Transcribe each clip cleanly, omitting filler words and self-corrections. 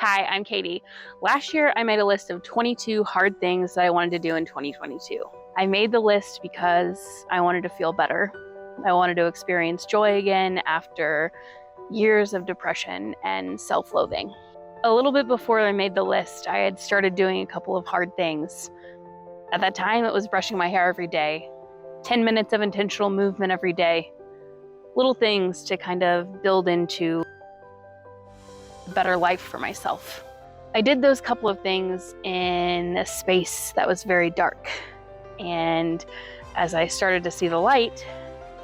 Hi, I'm Katie. Last year, I made a list of 22 hard things that I wanted to do in 2022. I made the list because I wanted to feel better. I wanted to experience joy again after years of depression and self-loathing. A little bit before I made the list, I had started doing a couple of hard things. At that time, it was brushing my hair every day, 10 minutes of intentional movement every day, little things to kind of build into a better life for myself. I did those couple of things in a space that was very dark. And as I started to see the light,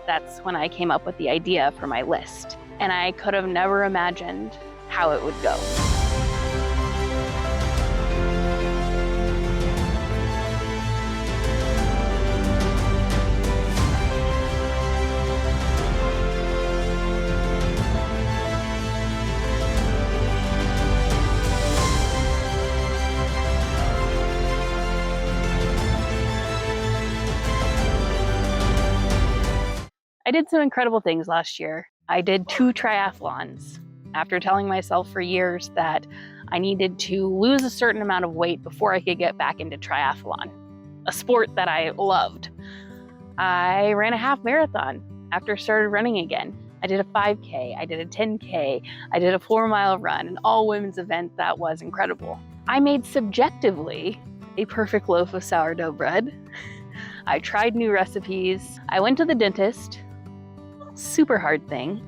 that's when I came up with the idea for my list. And I could have never imagined how it would go. I did some incredible things last year. I did 2 triathlons after telling myself for years that I needed to lose a certain amount of weight before I could get back into triathlon, a sport that I loved. I ran a half marathon after I started running again. I did a 5K, I did a 10K, I did a 4-mile run, an all-women's event that was incredible. I made subjectively a perfect loaf of sourdough bread. I tried new recipes. I went to the dentist. Super hard thing,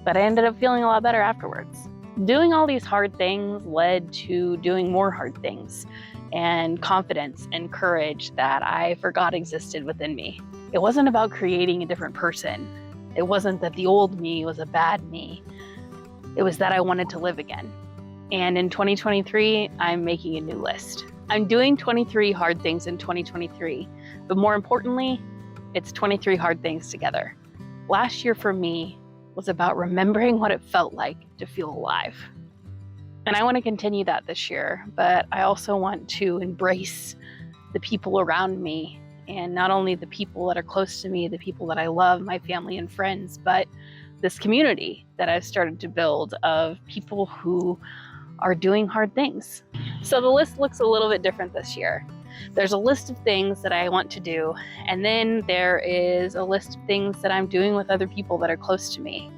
but I ended up feeling a lot better afterwards. Doing all these hard things led to doing more hard things and confidence and courage that I forgot existed within me. It wasn't about creating a different person. It wasn't that the old me was a bad me. It was that I wanted to live again. And in 2023, I'm making a new list. I'm doing 23 hard things in 2023, but more importantly, it's 23 hard things together. Last year for me was about remembering what it felt like to feel alive. And I want to continue that this year, but I also want to embrace the people around me, and not only the people that are close to me, the people that I love, my family and friends, but this community that I've started to build of people who are doing hard things. So the list looks a little bit different this year. There's a list of things that I want to do, and then there is a list of things that I'm doing with other people that are close to me.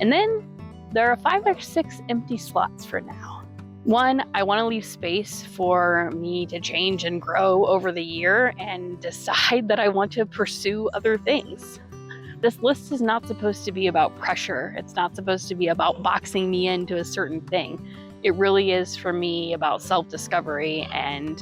And then there are 5 or 6 empty slots for now. One, I want to leave space for me to change and grow over the year and decide that I want to pursue other things. This list is not supposed to be about pressure. It's not supposed to be about boxing me into a certain thing. It really is for me about self-discovery and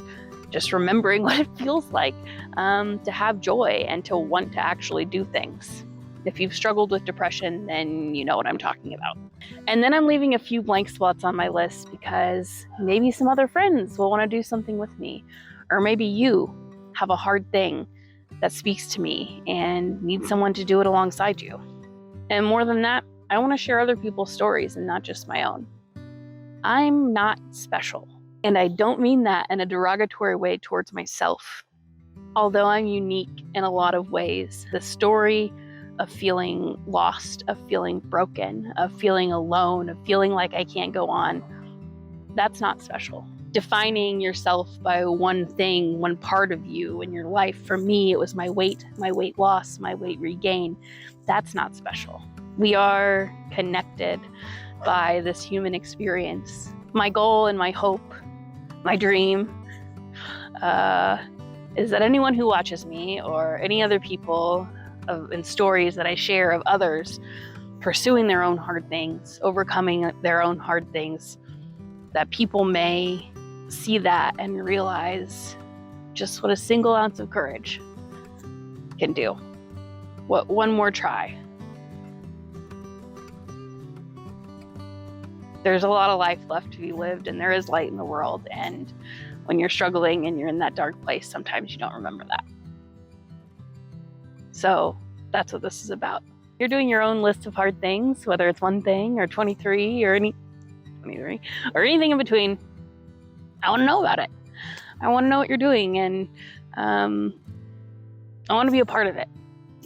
just remembering what it feels like to have joy and to want to actually do things. If you've struggled with depression, then you know what I'm talking about. And then I'm leaving a few blank spots on my list because maybe some other friends will want to do something with me. Or maybe you have a hard thing that speaks to me and need someone to do it alongside you. And more than that, I want to share other people's stories and not just my own. I'm not special. And I don't mean that in a derogatory way towards myself. Although I'm unique in a lot of ways, the story of feeling lost, of feeling broken, of feeling alone, of feeling like I can't go on, that's not special. Defining yourself by one thing, one part of you in your life, for me, it was my weight loss, my weight regain. That's not special. We are connected by this human experience. My goal and my hope, my dream, is that anyone who watches me or any other people in stories that I share of others pursuing their own hard things, overcoming their own hard things, that people may see that and realize just what a single ounce of courage can do. What one more try. There's a lot of life left to be lived, and there is light in the world. And when you're struggling and you're in that dark place, sometimes you don't remember that. So that's what this is about. You're doing your own list of hard things, whether it's one thing or 23 or anything in between. I want to know about it. I want to know what you're doing, and I want to be a part of it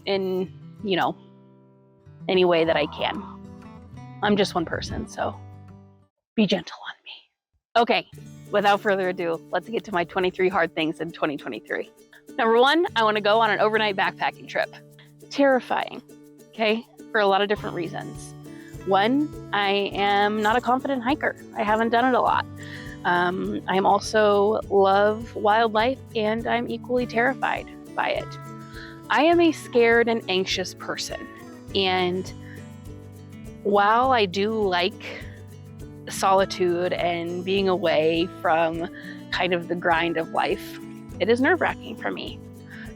in, any way that I can. I'm just one person, so be gentle on me. Okay, without further ado, let's get to my 23 hard things in 2023. Number one, I want to go on an overnight backpacking trip. Terrifying, okay, for a lot of different reasons. One, I am not a confident hiker. I haven't done it a lot. I'm also love wildlife, and I'm equally terrified by it. I am a scared and anxious person, and while I do like solitude and being away from kind of the grind of life, it is nerve-wracking for me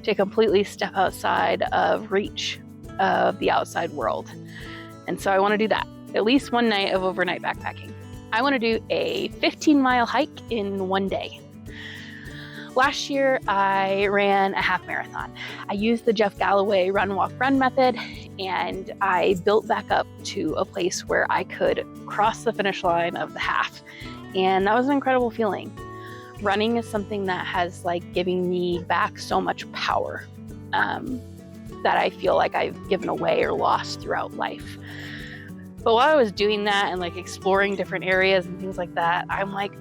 to completely step outside of reach of the outside world. And so I want to do that, at least one night of overnight backpacking. I want to do a 15-mile hike in one day. Last year, I ran a half marathon. I used the Jeff Galloway run, walk, run method, and I built back up to a place where I could cross the finish line of the half. And that was an incredible feeling. Running is something that has given me back so much power that I feel like I've given away or lost throughout life. But while I was doing that and exploring different areas and things like that, I'm like,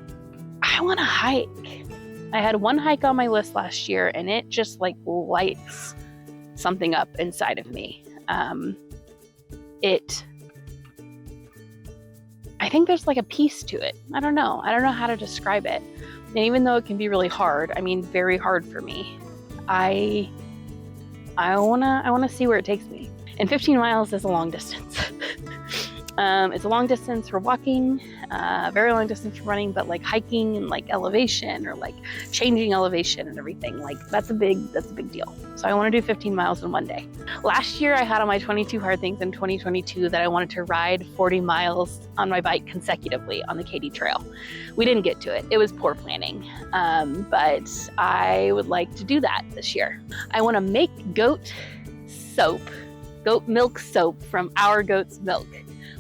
I want to hike. I had one hike on my list last year, and it just lights something up inside of me. I think there's a piece to it. I don't know how to describe it. And even though it can be really hard, very hard for me, I wanna see where it takes me. And 15 miles is a long distance. It's a long distance for walking, very long distance for running, but hiking and elevation or changing elevation and everything, that's a big deal. So I want to do 15 miles in one day. Last year I had on my 22 hard things in 2022 that I wanted to ride 40 miles on my bike consecutively on the Katy Trail. We didn't get to it. It was poor planning, but I would like to do that this year. I want to make goat milk soap from our goat's milk.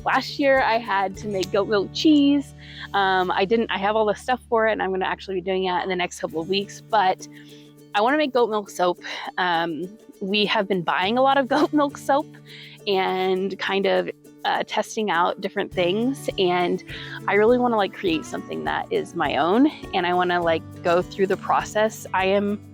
Last year I had to make goat milk cheese. I have all the stuff for it, and I'm going to actually be doing that in the next couple of weeks, but I want to make goat milk soap. We have been buying a lot of goat milk soap and kind of testing out different things, and I really want to create something that is my own, and I want to go through the process. I am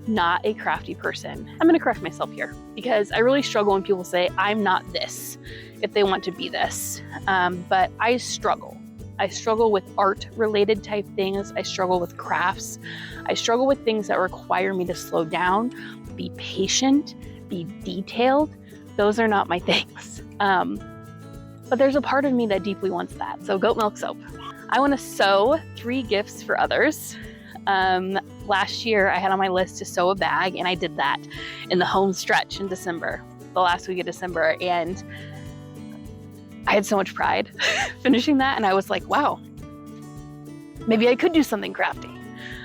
not a crafty person. I'm going to correct myself here because I really struggle when people say I'm not this, if they want to be this. But I struggle. I struggle with art-related type things. I struggle with crafts. I struggle with things that require me to slow down, be patient, be detailed. Those are not my things. But there's a part of me that deeply wants that. So goat milk soap. I want to sew 3 gifts for others. Last year I had on my list to sew a bag, and I did that in the home stretch in December, the last week of December, and I had so much pride finishing that, and I was like, wow, maybe I could do something crafty.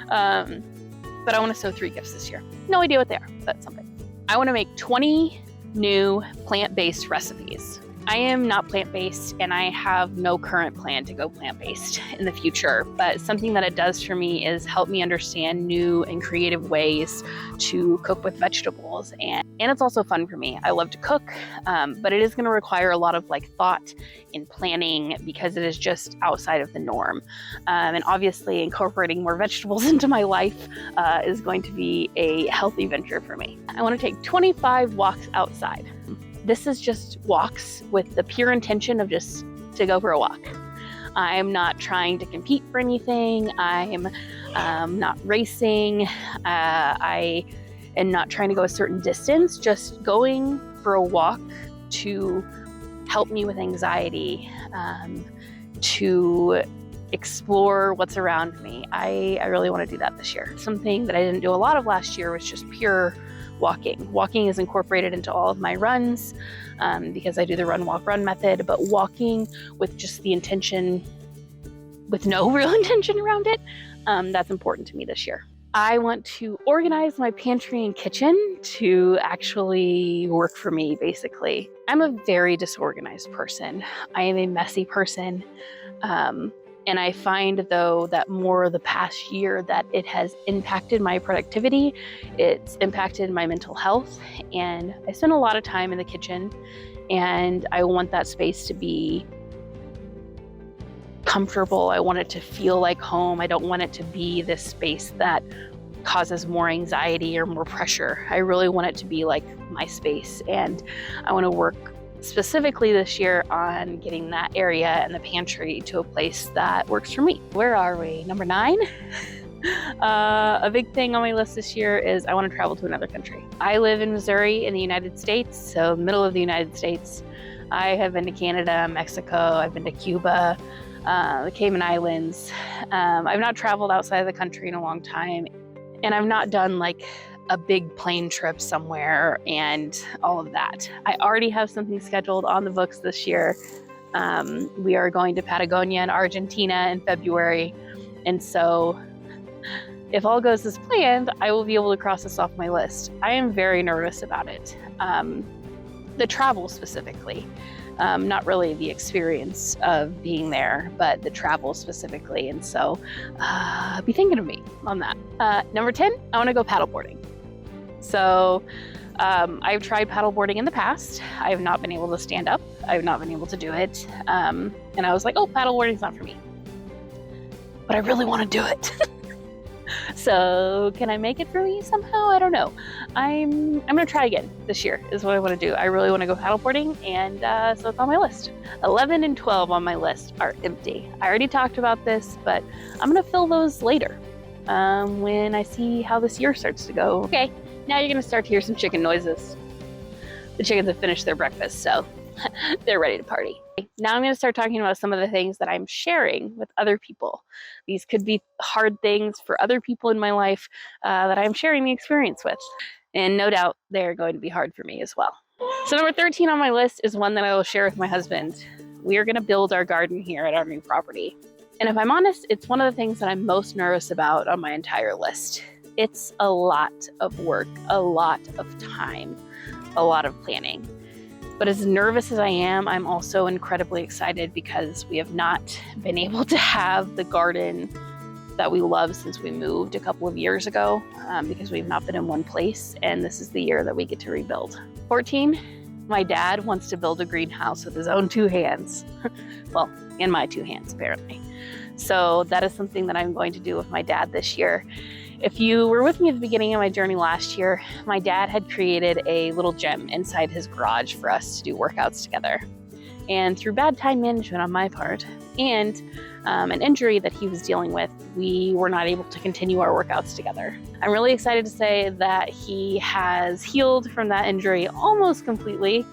But I want to sew 3 gifts this year. No idea what they are, but something. I want to make 20 new plant-based recipes. I am not plant-based, and I have no current plan to go plant-based in the future, but something that it does for me is help me understand new and creative ways to cook with vegetables, and it's also fun for me. I love to cook, but it is going to require a lot of thought and planning because it is just outside of the norm. And obviously incorporating more vegetables into my life is going to be a healthy venture for me. I want to take 25 walks outside. This is just walks with the pure intention of just to go for a walk. I'm not trying to compete for anything. I'm not racing. I am not trying to go a certain distance, just going for a walk to help me with anxiety, to explore what's around me. I really want to do that this year. Something that I didn't do a lot of last year was just pure walking. Walking is incorporated into all of my runs because I do the run, walk, run method, but walking with just the intention, with no real intention around it, that's important to me this year. I want to organize my pantry and kitchen to actually work for me, basically. I'm a very disorganized person. I am a messy person. And I find, though, that more the past year that it has impacted my productivity, it's impacted my mental health, and I spend a lot of time in the kitchen, and I want that space to be comfortable. I want it to feel like home. I don't want it to be this space that causes more anxiety or more pressure. I really want it to be like my space, and I want to work specifically this year on getting that area and the pantry to a place that works for me. Where are we? Number 9. A big thing on my list this year is I want to travel to another country. I live in Missouri in the United States, so middle of the United States. I have been to Canada, Mexico, I've been to Cuba, the Cayman Islands. I've not traveled outside of the country in a long time, and I've not done like a big plane trip somewhere and all of that. I already have something scheduled on the books this year. We are going to Patagonia in Argentina in February, and so if all goes as planned, I will be able to cross this off my list. I am very nervous about it. The travel specifically, not really the experience of being there, but the travel specifically. And so be thinking of me on that. Number 10, I want to go paddleboarding. So I've tried paddleboarding in the past. I have not been able to stand up. I have not been able to do it. And I was like, oh, paddleboarding's not for me. But I really want to do it. So can I make it for me somehow? I don't know. I'm gonna try again this year is what I want to do. I really want to go paddleboarding, and so it's on my list. 11 and 12 on my list are empty. I already talked about this, but I'm gonna fill those later when I see how this year starts to go. Okay, now you're gonna start to hear some chicken noises. The chickens have finished their breakfast, so they're ready to party. Now I'm going to start talking about some of the things that I'm sharing with other people. These could be hard things for other people in my life that I'm sharing the experience with. And no doubt they're going to be hard for me as well. So number 13 on my list is one that I will share with my husband. We are going to build our garden here at our new property. And if I'm honest, it's one of the things that I'm most nervous about on my entire list. It's a lot of work, a lot of time, a lot of planning. But as nervous as I am, I'm also incredibly excited because we have not been able to have the garden that we love since we moved a couple of years ago because we've not been in one place, and this is the year that we get to rebuild. 14, my dad wants to build a greenhouse with his own 2 hands. Well, in my 2 hands, apparently. So that is something that I'm going to do with my dad this year. If you were with me at the beginning of my journey last year, my dad had created a little gym inside his garage for us to do workouts together. And through bad time management on my part and an injury that he was dealing with, we were not able to continue our workouts together. I'm really excited to say that he has healed from that injury almost completely,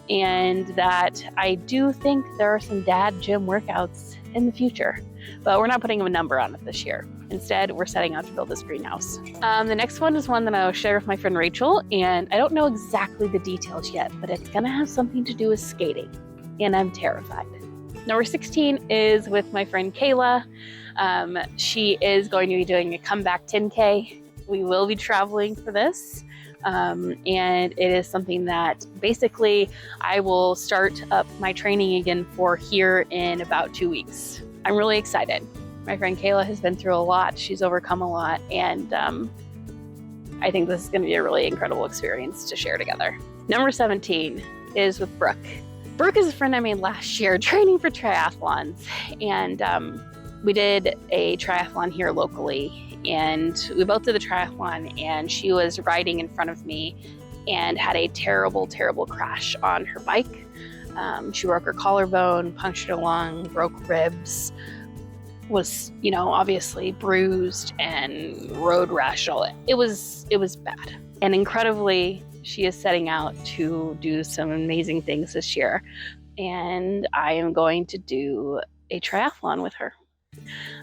and that I do think there are some dad gym workouts in the future. But we're not putting a number on it this year. Instead, we're setting out to build this greenhouse. The next one is one that I'll share with my friend Rachel, and I don't know exactly the details yet, but it's gonna have something to do with skating, and I'm terrified. Number 16 is with my friend Kayla. She is going to be doing a comeback 10K. We will be traveling for this. And it is something that basically I will start up my training again for here in about 2 weeks. I'm really excited. My friend Kayla has been through a lot. She's overcome a lot. And I think this is going to be a really incredible experience to share together. Number 17 is with Brooke. Brooke is a friend I made last year training for triathlons. And we did a triathlon here locally. And we both did the triathlon, and she was riding in front of me and had a terrible, terrible crash on her bike. She broke her collarbone, punctured a lung, broke ribs, was, obviously bruised and road rash. It was bad. And incredibly, she is setting out to do some amazing things this year. And I am going to do a triathlon with her.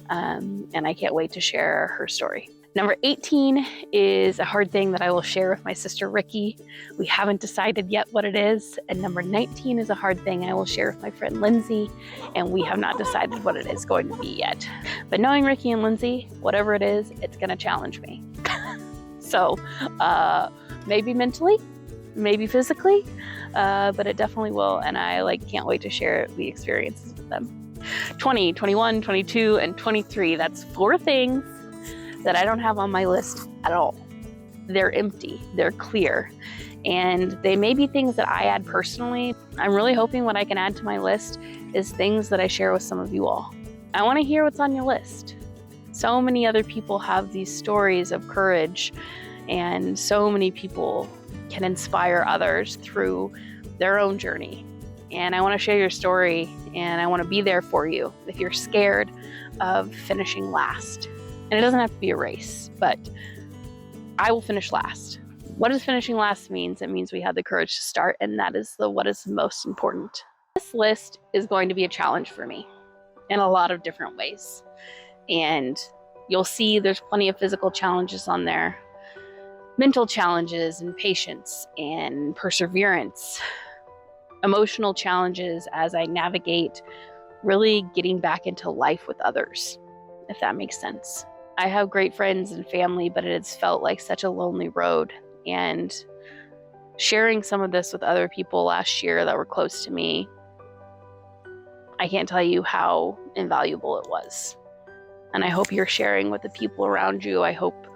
And I can't wait to share her story. Number 18 is a hard thing that I will share with my sister Ricky. We haven't decided yet what it is. And number 19 is a hard thing I will share with my friend Lindsay, and we have not decided what it is going to be yet. But knowing Ricky and Lindsay, whatever it is, it's going to challenge me. So maybe mentally, maybe physically, but it definitely will. And I can't wait to share the experiences with them. 20, 21, 22, and 23. That's 4 things that I don't have on my list at all. They're empty, they're clear, and they may be things that I add personally. I'm really hoping what I can add to my list is things that I share with some of you all. I want to hear what's on your list. So many other people have these stories of courage, and so many people can inspire others through their own journey. And I want to share your story, and I want to be there for you if you're scared of finishing last. And it doesn't have to be a race, but I will finish last. What does finishing last means? It means we have the courage to start, and that is what is most important. This list is going to be a challenge for me in a lot of different ways. And you'll see there's plenty of physical challenges on there, mental challenges and patience and perseverance, emotional challenges as I navigate really getting back into life with others, if that makes sense. I have great friends and family, but it's felt like such a lonely road. And sharing some of this with other people last year that were close to me, I can't tell you how invaluable it was. And I hope you're sharing with the people around you. I hope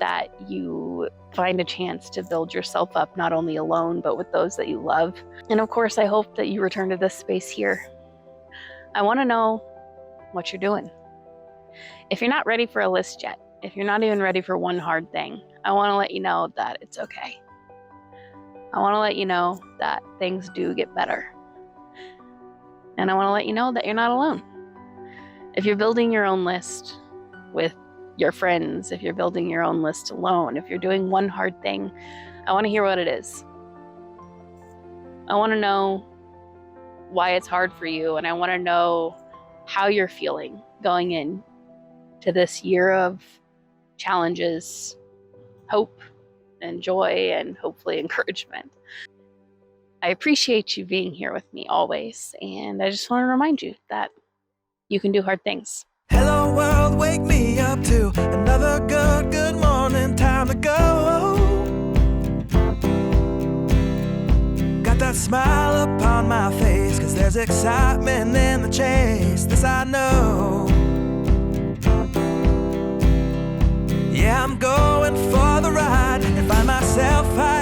that you find a chance to build yourself up, not only alone, but with those that you love. And of course, I hope that you return to this space here. I want to know what you're doing. If you're not ready for a list yet, if you're not even ready for one hard thing, I want to let you know that it's okay. I want to let you know that things do get better. And I want to let you know that you're not alone. If you're building your own list with your friends, if you're building your own list alone, if you're doing one hard thing, I want to hear what it is. I want to know why it's hard for you, and I want to know how you're feeling going in to this year of challenges, hope and joy, and hopefully encouragement. I appreciate you being here with me always, and I just want to remind you that you can do hard things. Hello world, wake me up to another good morning, time to go. Got that smile upon my face, 'cause there's excitement in the chase, this I know. Yeah, I'm going for the ride and find myself high